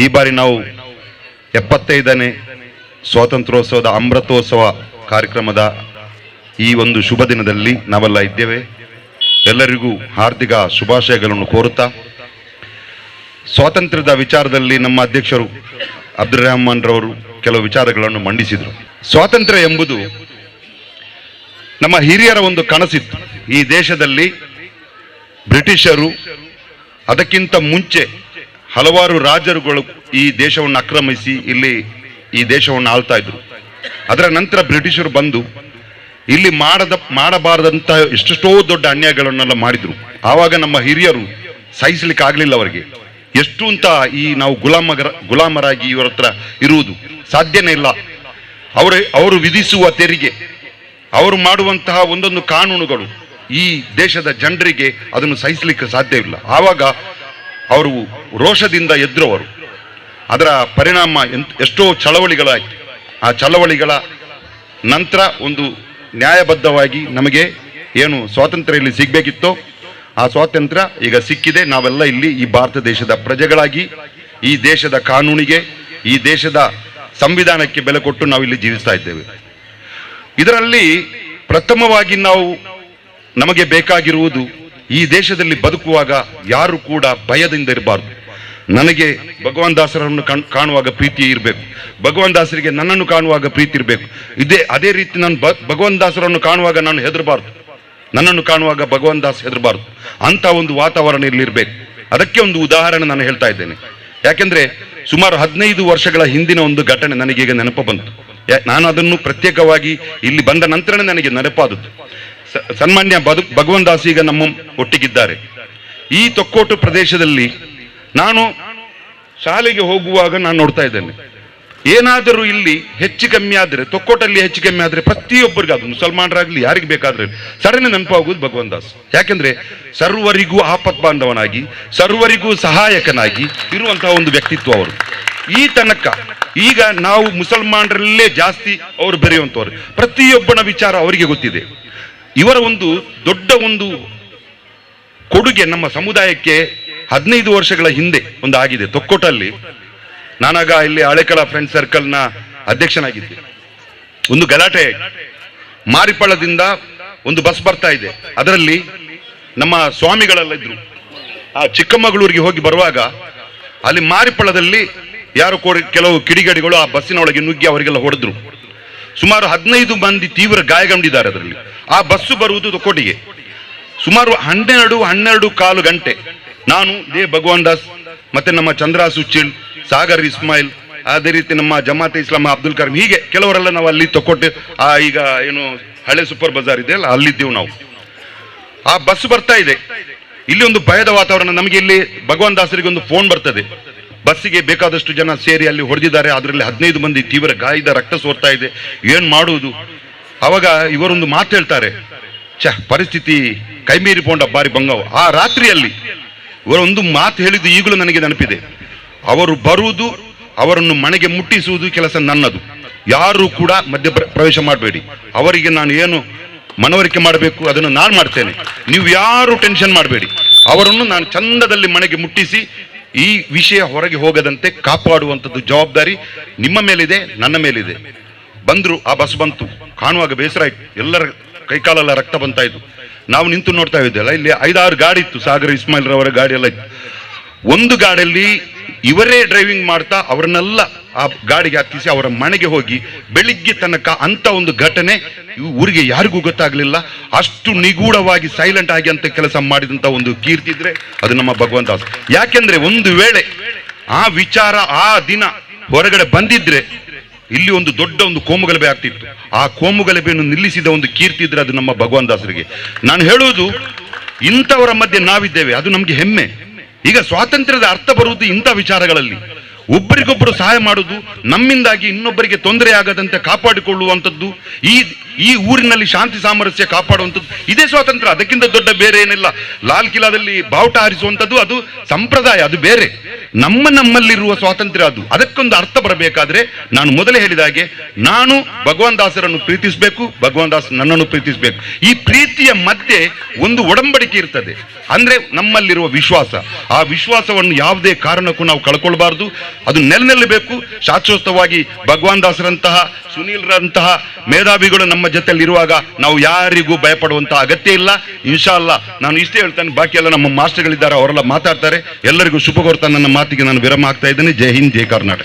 ಈ ಬಾರಿ ನಾವು 75ನೇ ಸ್ವಾತಂತ್ರ್ಯೋತ್ಸವದ ಅಮೃತೋತ್ಸವ ಕಾರ್ಯಕ್ರಮದ ಈ ಒಂದು ಶುಭ ದಿನದಲ್ಲಿ ನಾವೆಲ್ಲ ಇದ್ದೇವೆ. ಎಲ್ಲರಿಗೂ ಹಾರ್ದಿಕ ಶುಭಾಶಯಗಳನ್ನು ಕೋರುತ್ತಾ, ಸ್ವಾತಂತ್ರ್ಯದ ವಿಚಾರದಲ್ಲಿ ನಮ್ಮ ಅಧ್ಯಕ್ಷರು ಅಬ್ದುಲ್ ರೆಹಮಾನ್ ರವರು ಕೆಲವು ವಿಚಾರಗಳನ್ನು ಮಂಡಿಸಿದರು. ಸ್ವಾತಂತ್ರ್ಯ ಎಂಬುದು ನಮ್ಮ ಹಿರಿಯರ ಒಂದು ಕನಸಿತ್ತು. ಈ ದೇಶದಲ್ಲಿ ಬ್ರಿಟಿಷರು ಅದಕ್ಕಿಂತ ಮುಂಚೆ ಹಲವಾರು ರಾಜರುಗಳು ಈ ದೇಶವನ್ನು ಆಕ್ರಮಿಸಿ ಇಲ್ಲಿ ಈ ದೇಶವನ್ನು ಆಳ್ತಾ ಇದ್ರು. ಅದರ ನಂತರ ಬ್ರಿಟಿಷರು ಬಂದು ಇಲ್ಲಿ ಮಾಡಬಾರದಂತಹ ಎಷ್ಟೆಷ್ಟೋ ದೊಡ್ಡ ಅನ್ಯಾಯಗಳನ್ನೆಲ್ಲ ಮಾಡಿದ್ರು. ಆವಾಗ ನಮ್ಮ ಹಿರಿಯರು ಸಹಿಸಲಿಕ್ಕೆ ಆಗಲಿಲ್ಲ ಅವರಿಗೆ. ಎಷ್ಟು ಅಂತ ಈ ನಾವು ಗುಲಾಮರಾಗಿ ಇವರ ಹತ್ರ ಇರುವುದು ಸಾಧ್ಯನೇ ಇಲ್ಲ. ಅವರು ವಿಧಿಸುವ ತೆರಿಗೆ, ಅವರು ಮಾಡುವಂತಹ ಒಂದೊಂದು ಕಾನೂನುಗಳು ಈ ದೇಶದ ಜನರಿಗೆ ಅದನ್ನು ಸಹಿಸಲಿಕ್ಕೆ ಸಾಧ್ಯವಿಲ್ಲ. ಆವಾಗ ಅವರು ರೋಷದಿಂದ ಎದ್ರವರು. ಅದರ ಪರಿಣಾಮ ಎಷ್ಟೋ ಚಳವಳಿಗಳಾಯಿತು. ಆ ಚಳವಳಿಗಳ ನಂತರ ಒಂದು ನ್ಯಾಯಬದ್ಧವಾಗಿ ನಮಗೆ ಏನು ಸ್ವಾತಂತ್ರ್ಯ ಇಲ್ಲಿ ಸಿಗಬೇಕಿತ್ತೋ ಆ ಸ್ವಾತಂತ್ರ್ಯ ಈಗ ಸಿಕ್ಕಿದೆ. ನಾವೆಲ್ಲ ಇಲ್ಲಿ ಈ ಭಾರತ ದೇಶದ ಪ್ರಜೆಗಳಾಗಿ ಈ ದೇಶದ ಕಾನೂನಿಗೆ, ಈ ದೇಶದ ಸಂವಿಧಾನಕ್ಕೆ ಬೆಲೆ ಕೊಟ್ಟು ನಾವು ಇಲ್ಲಿ ಜೀವಿಸ್ತಾ ಇದ್ದೇವೆ. ಇದರಲ್ಲಿ ಪ್ರಥಮವಾಗಿ ನಮಗೆ ಬೇಕಾಗಿರುವುದು, ಈ ದೇಶದಲ್ಲಿ ಬದುಕುವಾಗ ಯಾರು ಕೂಡ ಭಯದಿಂದ ಇರಬಾರ್ದು. ನನಗೆ ಭಗವಾನ್ ದಾಸರನ್ನು ಕಾಣುವಾಗ ಪ್ರೀತಿ ಇರಬೇಕು, ಭಗವಾನ್ ದಾಸರಿಗೆ ನನ್ನನ್ನು ಕಾಣುವಾಗ ಪ್ರೀತಿ ಇರಬೇಕು. ಅದೇ ರೀತಿ ನಾನು ಭಗವಾನ್ ದಾಸರನ್ನು ಕಾಣುವಾಗ ನಾನು ಹೆದರಬಾರ್ದು, ನನ್ನನ್ನು ಕಾಣುವಾಗ ಭಗವಾನ್ ದಾಸ್ ಹೆದರಬಾರ್ದು. ಅಂತ ಒಂದು ವಾತಾವರಣ ಇಲ್ಲಿರ್ಬೇಕು. ಅದಕ್ಕೆ ಒಂದು ಉದಾಹರಣೆ ನಾನು ಹೇಳ್ತಾ ಇದ್ದೇನೆ. ಯಾಕೆಂದ್ರೆ ಸುಮಾರು 15 ವರ್ಷಗಳ ಹಿಂದಿನ ಒಂದು ಘಟನೆ ನನಗೀಗ ನೆನಪು ಬಂತು. ನಾನು ಅದನ್ನು ಪ್ರತ್ಯೇಕವಾಗಿ ಇಲ್ಲಿ ಬಂದ ನಂತರನೇ ನನಗೆ ನೆನಪಾದದ್ದು. ಸನ್ಮಾನ್ಯ ಭಗವಾನ್ ದಾಸ್ ಈಗ ನಮ್ಮ ಒಟ್ಟಿಗಿದ್ದಾರೆ. ಈ ತೊಕ್ಕೋಟು ಪ್ರದೇಶದಲ್ಲಿ ನಾನು ಶಾಲೆಗೆ ಹೋಗುವಾಗ ನಾನು ನೋಡ್ತಾ ಇದ್ದೇನೆ, ಏನಾದರೂ ಇಲ್ಲಿ ಹೆಚ್ಚು ಕಮ್ಮಿ ಆದರೆ, ತೊಕ್ಕೋಟಲ್ಲಿ ಹೆಚ್ಚು ಕಮ್ಮಿ ಆದರೆ ಪ್ರತಿಯೊಬ್ಬರಿಗಾದ್ರು ಮುಸಲ್ಮಾನರಾಗ್ಲಿ ಯಾರಿಗೆ ಬೇಕಾದ್ರೆ ಸಡನ್ ನೆನಪಾಗುವುದು ಭಗವಾನ್ ದಾಸ್. ಯಾಕೆಂದ್ರೆ ಸರ್ವರಿಗೂ ಆಪತ್ ಬಾಂಧವನಾಗಿ, ಸರ್ವರಿಗೂ ಸಹಾಯಕನಾಗಿ ಇರುವಂತಹ ಒಂದು ವ್ಯಕ್ತಿತ್ವ ಅವರು. ಈ ತನಕ ಈಗ ನಾವು ಮುಸಲ್ಮಾನರಲ್ಲೇ ಜಾಸ್ತಿ ಅವರು ಬೆರೆಯುವಂಥವ್ರು. ಪ್ರತಿಯೊಬ್ಬನ ವಿಚಾರ ಅವರಿಗೆ ಗೊತ್ತಿದೆ. ಇವರ ಒಂದು ದೊಡ್ಡ ಒಂದು ಕೊಡುಗೆ ನಮ್ಮ ಸಮುದಾಯಕ್ಕೆ 15 ವರ್ಷಗಳ ಹಿಂದೆ ಒಂದು ಆಗಿದೆ. ತೊಕ್ಕೋಟಲ್ಲಿ ನಾನಾಗ ಇಲ್ಲಿ ಹಳೆಕಳ ಫ್ರೆಂಡ್ ಸರ್ಕಲ್ನ ಅಧ್ಯಕ್ಷನಾಗಿದ್ದೆ. ಒಂದು ಗಲಾಟೆ, ಮಾರಿಪಳ್ಳದಿಂದ ಒಂದು ಬಸ್ ಬರ್ತಾ ಇದೆ. ಅದರಲ್ಲಿ ನಮ್ಮ ಸ್ವಾಮಿಗಳೆಲ್ಲ ಇದ್ರು. ಆ ಚಿಕ್ಕಮಗಳೂರಿಗೆ ಹೋಗಿ ಬರುವಾಗ ಅಲ್ಲಿ ಮಾರಿಪಳ್ಳದಲ್ಲಿ ಯಾರು ಕೆಲವು ಕಿಡಿಗಡಿಗಳು ಆ ಬಸ್ಸಿನ ಒಳಗೆ ನುಗ್ಗಿ ಅವರಿಗೆಲ್ಲ ಹೊಡೆದ್ರು. ಸುಮಾರು 15 ಮಂದಿ ತೀವ್ರ ಗಾಯಗೊಂಡಿದ್ದಾರೆ. ಅದರಲ್ಲಿ ಆ ಬಸ್ಸು ಬರುವುದು ತೊಕ್ಕೋಟಿಗೆ. ಸುಮಾರು 12-12.25 ಗಂಟೆ ನಾನು ಭಗವಾನ್ ದಾಸ್ ಮತ್ತೆ ನಮ್ಮ ಚಂದ್ರಾಸು ಚಿಲ್, ಸಾಗರ್ ಇಸ್ಮಾಯಿಲ್, ಅದೇ ರೀತಿ ನಮ್ಮ ಜಮಾತೆ ಇಸ್ಲಾಂ ಅಬ್ದುಲ್ ಕರೀಂ, ಹೀಗೆ ಕೆಲವರೆಲ್ಲ ನಾವು ಅಲ್ಲಿ ತೊಕ್ಕೋಟೆ ಈಗ ಏನು ಹಳೆ ಸೂಪರ್ ಬಜಾರ್ ಇದೆ ಅಲ್ಲ, ಅಲ್ಲಿದ್ದೆವು ನಾವು. ಆ ಬಸ್ ಬರ್ತಾ ಇದೆ. ಇಲ್ಲಿ ಒಂದು ಭಯದ ವಾತಾವರಣ. ನಮಗೆ ಇಲ್ಲಿ ಭಗವಾನ್ ದಾಸರಿಗೆ ಒಂದು ಫೋನ್ ಬರ್ತದೆ, ಬಸ್ಸಿಗೆ ಬೇಕಾದಷ್ಟು ಜನ ಸೇರಿ ಅಲ್ಲಿ ಹೊಡೆದಿದ್ದಾರೆ, ಅದರಲ್ಲಿ 15 ಮಂದಿ ತೀವ್ರ ಗಾಯದ, ರಕ್ತ ಸೋರ್ತಾ ಇದೆ, ಏನ್ ಮಾಡುವುದು? ಅವಾಗ ಇವರೊಂದು ಮಾತು ಹೇಳ್ತಾರೆ, ಪರಿಸ್ಥಿತಿ ಕೈಮೀರಿ ಪೋಂಡ ಬಾರಿ ಬಂಗವ. ಆ ರಾತ್ರಿಯಲ್ಲಿ ಇವರೊಂದು ಮಾತು ಹೇಳಿದ್ದು ಈಗಲೂ ನನಗೆ ನೆನಪಿದೆ. ಅವರು ಬರುವುದು, ಅವರನ್ನು ಮನೆಗೆ ಮುಟ್ಟಿಸುವುದು ಕೆಲಸ ನನ್ನದು. ಯಾರು ಕೂಡ ಮಧ್ಯ ಪ್ರವೇಶ ಮಾಡಬೇಡಿ. ಅವರಿಗೆ ನಾನು ಏನು ಮನವರಿಕೆ ಮಾಡಬೇಕು ಅದನ್ನು ನಾನು ಮಾಡ್ತೇನೆ. ನೀವು ಯಾರು ಟೆನ್ಷನ್ ಮಾಡಬೇಡಿ. ಅವರನ್ನು ನಾನು ಚಂದದಲ್ಲಿ ಮನೆಗೆ ಮುಟ್ಟಿಸಿ ಈ ವಿಷಯ ಹೊರಗೆ ಹೋಗದಂತೆ ಕಾಪಾಡುವಂಥದ್ದು ಜವಾಬ್ದಾರಿ ನಿಮ್ಮ ಮೇಲಿದೆ, ನನ್ನ ಮೇಲಿದೆ. ಬಂದ್ರು, ಆ ಬಸ್ ಬಂತು. ಕಾಣುವಾಗ ಬೇಸರ ಆಯ್ತು. ಎಲ್ಲರ ಕೈಕಾಲೆಲ್ಲ ರಕ್ತ ಬಂತಾ ಇತ್ತು. ನಾವು ನಿಂತು ನೋಡ್ತಾ ಇದ್ದೆಲ್ಲ. ಇಲ್ಲಿ 5-6 ಗಾಡಿ ಇತ್ತು, ಸಾಗರ್ ಇಸ್ಮಾಯಿಲ್ ರವರ ಗಾಡಿ ಎಲ್ಲ ಇತ್ತು. ಒಂದು ಗಾಡಿಯಲ್ಲಿ ಇವರೇ ಡ್ರೈವಿಂಗ್ ಮಾಡ್ತಾ ಅವರನ್ನೆಲ್ಲ ಆ ಗಾಡಿಗೆ ಹತ್ತಿಸಿ ಅವರ ಮನೆಗೆ ಹೋಗಿ ಬೆಳಿಗ್ಗೆ ತನಕ ಅಂತ ಒಂದು ಘಟನೆ ಊರಿಗೆ ಯಾರಿಗೂ ಗೊತ್ತಾಗ್ಲಿಲ್ಲ. ಅಷ್ಟು ನಿಗೂಢವಾಗಿ ಸೈಲೆಂಟ್ ಆಗಿ ಅಂತ ಕೆಲಸ ಮಾಡಿದಂತ ಒಂದು ಕೀರ್ತಿ ಇದ್ರೆ ಅದು ನಮ್ಮ ಭಗವಾನ್ ದಾಸ್. ಯಾಕೆಂದ್ರೆ ಒಂದು ವೇಳೆ ಆ ವಿಚಾರ ಆ ದಿನ ಹೊರಗಡೆ ಬಂದಿದ್ರೆ ಇಲ್ಲಿ ಒಂದು ದೊಡ್ಡ ಒಂದು ಕೋಮುಗಲಭೆ ಆಗ್ತಿತ್ತು. ಆ ಕೋಮುಗಲಭೆಯನ್ನು ನಿಲ್ಲಿಸಿದ ಒಂದು ಕೀರ್ತಿ ಇದ್ರೆ ಅದು ನಮ್ಮ ಭಗವಾನ್ ದಾಸರಿಗೆ. ನಾನು ಹೇಳುವುದು, ಇಂಥವರ ಮಧ್ಯೆ ನಾವಿದ್ದೇವೆ, ಅದು ನಮ್ಗೆ ಹೆಮ್ಮೆ. ಈಗ ಸ್ವಾತಂತ್ರ್ಯದ ಅರ್ಥ ಬರುವುದು ಇಂಥ ವಿಚಾರಗಳಲ್ಲಿ. ಒಬ್ಬರಿಗೊಬ್ಬರು ಸಹಾಯ ಮಾಡುವುದು, ನಮ್ಮಿಂದಾಗಿ ಇನ್ನೊಬ್ಬರಿಗೆ ತೊಂದರೆ ಆಗದಂತೆ ಕಾಪಾಡಿಕೊಳ್ಳುವಂಥದ್ದು. ಈ ಊರಿನಲ್ಲಿ ಶಾಂತಿ ಸಾಮರಸ್ಯ ಕಾಪಾಡುವಂಥದ್ದು ಇದೇ ಸ್ವಾತಂತ್ರ್ಯ. ಅದಕ್ಕಿಂತ ದೊಡ್ಡ ಬೇರೆ ಏನಿಲ್ಲ. ಲಾಲ್ ಕಿಲಾದಲ್ಲಿ ಬಾವುಟ ಹಾರಿಸುವಂಥದ್ದು ಅದು ಸಂಪ್ರದಾಯ, ಅದು ಬೇರೆ. ನಮ್ಮಲ್ಲಿರುವ ಸ್ವಾತಂತ್ರ್ಯ ಅದು. ಅದಕ್ಕೊಂದು ಅರ್ಥ ಬರಬೇಕಾದ್ರೆ ನಾನು ಮೊದಲೇ ಹೇಳಿದ ಹಾಗೆ ನಾನು ಭಗವಾನ್ ದಾಸರನ್ನು ಪ್ರೀತಿಸಬೇಕು, ಭಗವಾನ್ ದಾಸ್ ನನ್ನನ್ನು ಪ್ರೀತಿಸಬೇಕು. ಈ ಪ್ರೀತಿಯ ಮಧ್ಯೆ ಒಂದು ಒಡಂಬಡಿಕೆ ಇರ್ತದೆ, ಅಂದ್ರೆ ನಮ್ಮಲ್ಲಿರುವ ವಿಶ್ವಾಸ. ಆ ವಿಶ್ವಾಸವನ್ನು ಯಾವುದೇ ಕಾರಣಕ್ಕೂ ನಾವು ಕಳ್ಕೊಳ್ಬಾರ್ದು. ಅದು ನೆಲೆನಿಲ್ಲಬೇಕು. ಶಾಶ್ವತವಾಗಿ ಭಗವಾನ್ ದಾಸರಂತಹ, ಸುನೀಲ್ರಂತಹ ಮೇಧಾವಿಗಳು ನಮ್ಮ ಜೊತೆಯಲ್ಲಿ ಇರುವಾಗ ನಾವು ಯಾರಿಗೂ ಭಯಪಡುವಂತಹ ಅಗತ್ಯ ಇಲ್ಲ. ಇನ್ಶಾ ಅಲ್ಲಾ ನಾನು ಇಷ್ಟೇ ಹೇಳ್ತೇನೆ. ಬಾಕಿ ಎಲ್ಲ ನಮ್ಮ ಮಾಸ್ಟರ್ಗಳಿದ್ದಾರೆ, ಅವರೆಲ್ಲ ಮಾತಾಡ್ತಾರೆ. ಎಲ್ಲರಿಗೂ ಶುಭ ಕೋರ್ತಾ ನನ್ನ ಮಾತಿಗೆ ನಾನು ವಿರಾಮ ಆಗ್ತಾ ಇದ್ದೇನೆ. ಜೈ ಹಿಂದ್, ಜೈ ಕರ್ನಾಟಕ.